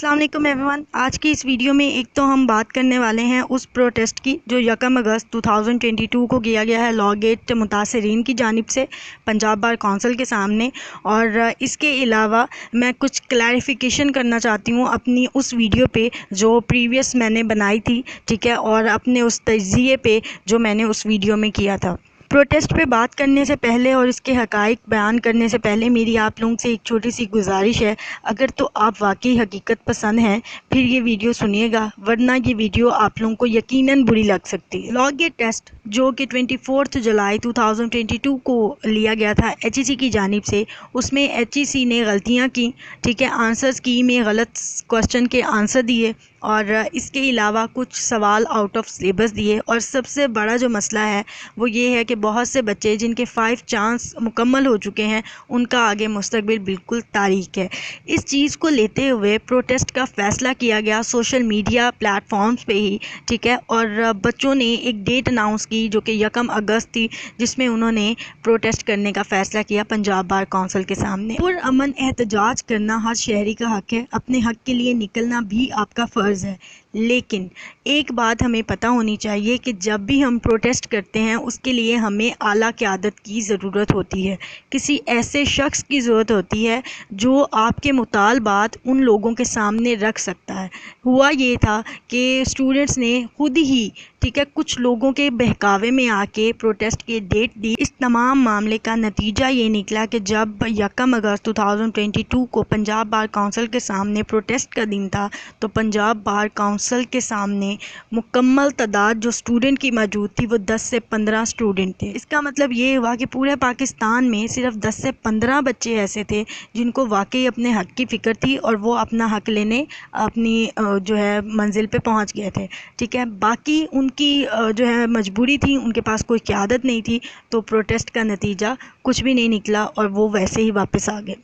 السلام علیکم every one. آج کی اس ویڈیو میں ایک تو ہم بات کرنے والے ہیں اس پروٹیسٹ کی جو 1 اگست 2022 کو کیا گیا ہے لاء گیٹ متاثرین کی جانب سے پنجاب بار کونسل کے سامنے. اور اس کے علاوہ میں کچھ کلیریفیکیشن کرنا چاہتی ہوں اپنی اس ویڈیو پہ جو پریویس میں نے بنائی تھی, ٹھیک ہے, اور اپنے اس تجزیے پہ جو میں نے اس ویڈیو میں کیا تھا. پروٹیسٹ پہ بات کرنے سے پہلے اور اس کے حقائق بیان کرنے سے پہلے میری آپ لوگوں سے ایک چھوٹی سی گزارش ہے. اگر تو آپ واقعی حقیقت پسند ہیں پھر یہ ویڈیو سنیے گا, ورنہ یہ ویڈیو آپ لوگوں کو یقیناً بری لگ سکتی ہے. لاء گیٹ ٹیسٹ جو کہ 24 جولائی 2022 کو لیا گیا تھا ایچ ای سی کی جانب سے, اس میں ایچ ای سی نے غلطیاں کی, ٹھیک ہے, آنسرز کی میں غلط کوشچن کے آنسر دیے, اور اس کے علاوہ کچھ سوال آؤٹ آف سلیبس دیے. اور سب سے بڑا جو مسئلہ ہے وہ یہ ہے کہ بہت سے بچے جن کے 5 چانس مکمل ہو چکے ہیں ان کا آگے مستقبل بالکل تاریک ہے. اس چیز کو لیتے ہوئے پروٹیسٹ کا فیصلہ کیا گیا سوشل میڈیا پلیٹ فارمز پہ ہی, ٹھیک ہے, اور بچوں نے ایک ڈیٹ اناؤنس کی جو کہ 1 اگست تھی, جس میں انہوں نے پروٹیسٹ کرنے کا فیصلہ کیا پنجاب بار کونسل کے سامنے. پرامن احتجاج کرنا ہر شہری کا حق ہے, اپنے حق کے لیے نکلنا بھی آپ کا فرض ہے. لیکن ایک بات ہمیں پتہ ہونی چاہیے کہ جب بھی ہم پروٹیسٹ کرتے ہیں اس کے لیے ہمیں اعلیٰ قیادت کی ضرورت ہوتی ہے. کسی ایسے شخص کی ضرورت ہوتی ہے جو آپ کے مطالبات ان لوگوں کے سامنے رکھ سکتا ہے. ہوا یہ تھا کہ اسٹوڈنٹس نے خود ہی, ٹھیک ہے, کچھ لوگوں کے بہکاوے میں آ کے پروٹیسٹ کی ڈیٹ دی. اس تمام معاملے کا نتیجہ یہ نکلا کہ جب 1 اگست 2022 کو پنجاب بار کونسل کے سامنے پروٹیسٹ کا دن تھا تو پنجاب بار کونسل کے سامنے مکمل تعداد جو اسٹوڈنٹ کی موجود تھی وہ 10 سے 15 اسٹوڈنٹ تھے. اس کا مطلب یہ ہوا کہ پورے پاکستان میں صرف 10 سے 15 بچے ایسے تھے جن کو واقعی اپنے حق کی فکر تھی اور وہ اپنا حق لینے اپنی جو ہے منزل پہ پہنچ گئے تھے, ٹھیک ہے. باقی ان کی جو ہے مجبوری تھی, ان کے پاس کوئی قیادت نہیں تھی, تو پروٹیسٹ کا نتیجہ کچھ بھی نہیں نکلا اور وہ ویسے ہی واپس آ گئے.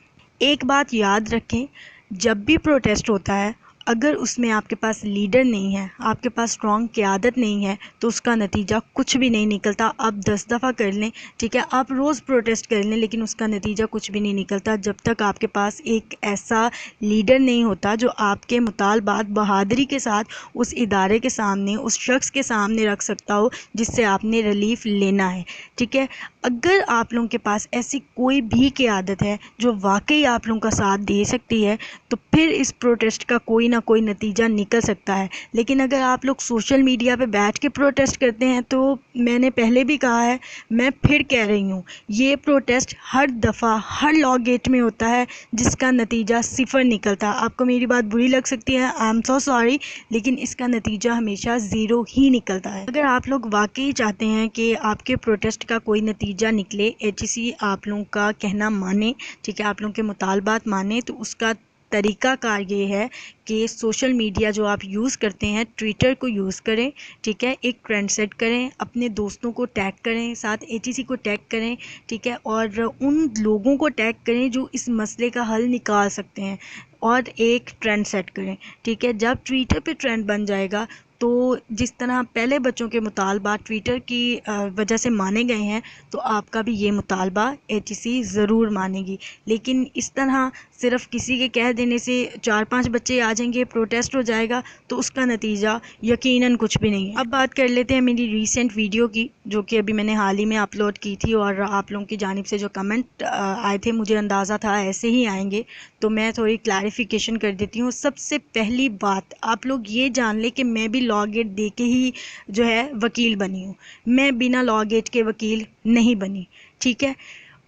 ایک بات یاد رکھیں, جب بھی پروٹیسٹ ہوتا ہے اگر اس میں آپ کے پاس لیڈر نہیں ہے, آپ کے پاس اسٹرانگ قیادت نہیں ہے, تو اس کا نتیجہ کچھ بھی نہیں نکلتا. آپ 10 دفعہ کر لیں, ٹھیک ہے, آپ روز پروٹیسٹ کر لیں, لیکن اس کا نتیجہ کچھ بھی نہیں نکلتا جب تک آپ کے پاس ایک ایسا لیڈر نہیں ہوتا جو آپ کے مطالبات بہادری کے ساتھ اس ادارے کے سامنے, اس شخص کے سامنے رکھ سکتا ہو جس سے آپ نے ریلیف لینا ہے, ٹھیک ہے. اگر آپ لوگوں کے پاس ایسی کوئی بھی قیادت ہے جو واقعی آپ لوگوں کا ساتھ دے سکتی ہے تو پھر اس پروٹیسٹ کا کوئی نہ کوئی نتیجہ نکل سکتا ہے. لیکن اگر آپ لوگ سوشل میڈیا پہ بیٹھ کے پروٹیسٹ کرتے ہیں تو میں نے پہلے بھی کہا ہے, میں پھر کہہ رہی ہوں, یہ پروٹیسٹ ہر دفعہ ہر لاء گیٹ میں ہوتا ہے جس کا نتیجہ صفر نکلتا ہے. آپ کو میری بات بری لگ سکتی ہے, آئی ایم سو سوری, لیکن اس کا نتیجہ ہمیشہ 0 ہی نکلتا ہے. اگر آپ لوگ واقعی چاہتے ہیں کہ آپ کے پروٹیسٹ کا کوئی نتیجہ نکلے, ایچ ای سی آپ لوگوں کا کہنا مانے, ٹھیک ہے, آپ لوگوں کے مطالبات مانے, تو اس کا طریقہ کار یہ ہے کہ سوشل میڈیا جو آپ یوز کرتے ہیں ٹویٹر کو یوز کریں, ٹھیک ہے, ایک ٹرینڈ سیٹ کریں, اپنے دوستوں کو ٹیگ کریں, ساتھ ایچ ای سی کو ٹیگ کریں, ٹھیک ہے, اور ان لوگوں کو ٹیگ کریں جو اس مسئلے کا حل نکال سکتے ہیں, اور ایک ٹرینڈ سیٹ کریں, ٹھیک ہے. جب ٹویٹر پہ ٹرینڈ بن جائے گا تو جس طرح پہلے بچوں کے مطالبات ٹویٹر کی وجہ سے مانے گئے ہیں تو آپ کا بھی یہ مطالبہ ایچ ای سی ضرور مانے گی. لیکن اس طرح صرف کسی کے کہہ دینے سے 4-5 بچے آ جائیں گے, پروٹیسٹ ہو جائے گا, تو اس کا نتیجہ یقیناً کچھ بھی نہیں ہے. اب بات کر لیتے ہیں میری ریسنٹ ویڈیو کی جو کہ ابھی میں نے حال ہی میں اپلوڈ کی تھی, اور آپ لوگوں کی جانب سے جو کمنٹ آئے تھے مجھے اندازہ تھا ایسے ہی آئیں گے, تو میں تھوڑی کلیریفیکیشن کر دیتی ہوں. سب سے پہلی بات آپ لوگ یہ جان لیں کہ میں بھی لاء گیٹ دے کے ہی جو ہے وکیل بنی ہوں, میں بنا لاء گیٹ کے وکیل نہیں بنی, ٹھیک ہے.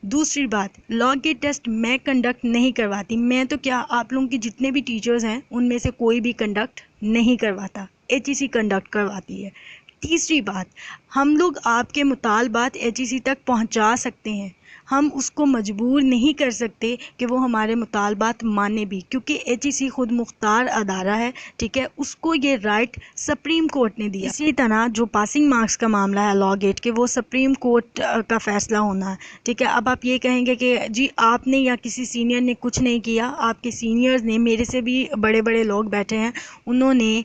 دوسری بات, لاء گیٹ ٹیسٹ میں کنڈکٹ نہیں کرواتی, میں تو کیا آپ لوگوں کے جتنے بھی ٹیچرز ہیں ان میں سے کوئی بھی کنڈکٹ نہیں کرواتا, ایچ ای سی کنڈکٹ کرواتی ہے. تیسری بات, ہم لوگ آپ کے مطالبات ایچ ای سی تک پہنچا سکتے ہیں, ہم اس کو مجبور نہیں کر سکتے کہ وہ ہمارے مطالبات مانے بھی, کیونکہ ایچ ای سی خود مختار ادارہ ہے, ٹھیک ہے, اس کو یہ رائٹ سپریم کورٹ نے دیا. اسی طرح جو پاسنگ مارکس کا معاملہ ہے لاء گیٹ کے, وہ سپریم کورٹ کا فیصلہ ہونا ہے, ٹھیک ہے. اب آپ یہ کہیں گے کہ جی آپ نے یا کسی سینئر نے کچھ نہیں کیا, آپ کے سینئرز نے, میرے سے بھی بڑے بڑے لوگ بیٹھے ہیں, انہوں نے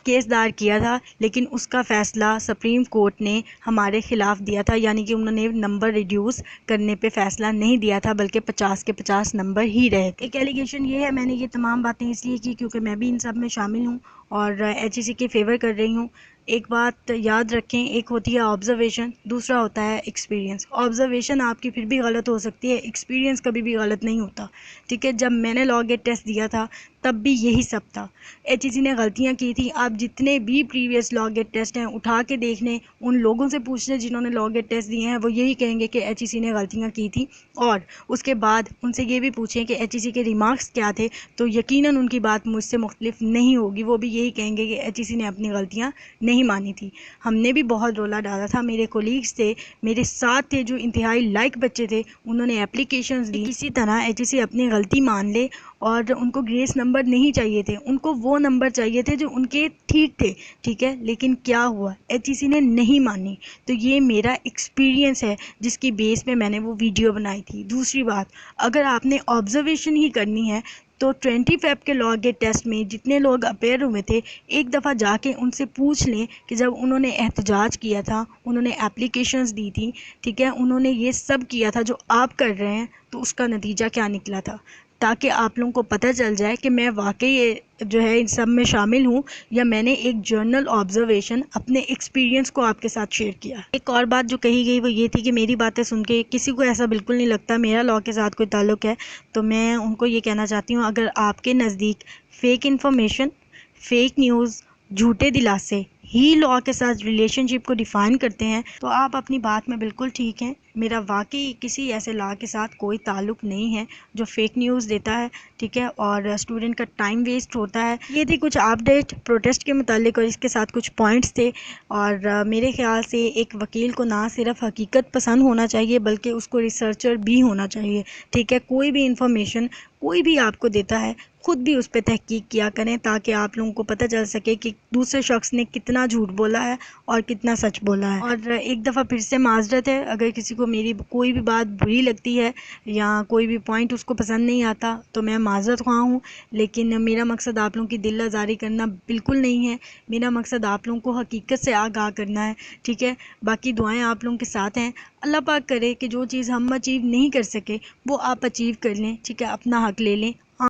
کیس دار کیا تھا, لیکن اس کا فیصلہ سپریم کورٹ نے ہمارے خلاف دیا تھا, یعنی کہ انہوں نے نمبر ریڈیوس کرنے پہ فیصلہ نہیں دیا تھا، بلکہ 50 کے 50 نمبر ہی رہے تھے۔ ایک ایلیگیشن یہ ہے، میں نے یہ تمام باتیں اس لیے کی کیونکہ میں بھی ان سب میں شامل ہوں اور ایچ ای سی کے فیور کر رہی ہوں۔ ایک بات یاد رکھیں، ایک ہوتی ہے آبزرویشن، دوسرا ہوتا ہے ایکسپیرینس۔ آبزرویشن آپ کی پھر بھی غلط ہو سکتی ہے، ایکسپیرینس کبھی بھی غلط نہیں ہوتا، ٹھیک ہے۔ جب میں نے لاء گیٹ ٹیسٹ دیا تھا تب بھی یہی سب تھا، ایچ ای سی نے غلطیاں کی تھی۔ آپ جتنے بھی پریویس لاء گیٹ ٹیسٹ ہیں اٹھا کے دیکھ لیں، ان لوگوں سے پوچھ لیں جنہوں نے لاء گیٹ ٹیسٹ دیے ہیں، وہ یہی کہیں گے کہ ایچ ای سی نے غلطیاں کی تھی۔ اور اس کے بعد ان سے یہ بھی پوچھیں کہ ایچ ای سی کے ریمارکس کیا تھے، تو یقیناً ان کی بات مجھ سے مختلف نہیں ہوگی، وہ بھی یہی کہیں گے کہ ایچ ای سی نے اپنی غلطیاں نہیں مانی تھی۔ ہم نے بھی بہت رولا ڈالا تھا، میرے کولیگز تھے، میرے ساتھ تھے جو انتہائی لائق بچے تھے، انہوں نے اپلیکیشنز دی کسی طرح ایچ ای سی اپنی غلطی مان لے، اور ان کو گریس نمبر نہیں چاہیے تھے، ان کو وہ نمبر چاہیے تھے جو ان کے ٹھیک تھے، ٹھیک ہے۔ لیکن کیا ہوا، ایچ ای سی نے نہیں مانی۔ تو یہ میرا ایکسپیرینس ہے جس کی بیس پہ میں نے وہ ویڈیو بنائی تھی۔ دوسری بات، اگر آپ نے آبزرویشن ہی کرنی ہے تو 20 فیب کے لاء گیٹ ٹیسٹ میں جتنے لوگ اپیئر ہوئے تھے، ایک دفعہ جا کے ان سے پوچھ لیں کہ جب انہوں نے احتجاج کیا تھا، انہوں نے اپلیکیشنز دی تھی، ٹھیک ہے، انہوں نے یہ سب کیا تھا جو آپ کر رہے ہیں، تو اس کا نتیجہ کیا نکلا تھا، تاکہ آپ لوگوں کو پتہ چل جائے کہ میں واقعی جو ہے ان سب میں شامل ہوں یا میں نے ایک جرنل آبزرویشن اپنے ایکسپیرینس کو آپ کے ساتھ شیئر کیا۔ ایک اور بات جو کہی گئی وہ یہ تھی کہ میری باتیں سن کے کسی کو ایسا بالکل نہیں لگتا میرا لاء کے ساتھ کوئی تعلق ہے، تو میں ان کو یہ کہنا چاہتی ہوں، اگر آپ کے نزدیک فیک انفارمیشن، فیک نیوز، جھوٹے دلاسے ہی لاء کے ساتھ ریلیشن شپ کو ڈیفائن کرتے ہیں تو آپ اپنی بات میں بالکل ٹھیک ہیں۔ میرا واقعی کسی ایسے لاء کے ساتھ کوئی تعلق نہیں ہے جو فیک نیوز دیتا ہے، ٹھیک ہے، اور اسٹوڈنٹ کا ٹائم ویسٹ ہوتا ہے۔ یہ تھی کچھ اپڈیٹ پروٹیسٹ کے متعلق، اور اس کے ساتھ کچھ پوائنٹس تھے، اور میرے خیال سے ایک وکیل کو نہ صرف حقیقت پسند ہونا چاہیے بلکہ اس کو ریسرچر بھی ہونا چاہیے، ٹھیک ہے۔ کوئی بھی انفارمیشن کوئی بھی آپ کو دیتا ہے، خود بھی اس پہ تحقیق کیا کریں تاکہ آپ لوگوں کو پتہ چل سکے کہ دوسرے شخص نے کتنا جھوٹ بولا ہے اور کتنا سچ بولا ہے۔ اور ایک دفعہ پھر سے معذرت ہے، اگر کسی کو میری کوئی بھی بات بری لگتی ہے یا کوئی بھی پوائنٹ اس کو پسند نہیں آتا تو میں معذرت خواہ ہوں، لیکن میرا مقصد آپ لوگوں کی دل آزاری کرنا بالکل نہیں ہے، میرا مقصد آپ لوگوں کو حقیقت سے آگاہ کرنا ہے، ٹھیک ہے۔ باقی دعائیں آپ لوگوں کے ساتھ ہیں، اللہ پاک کرے کہ جو چیز ہم اچیو نہیں کر سکے وہ آپ اچیو کر لیں، ٹھیک ہے، اپنا حق لے لیں۔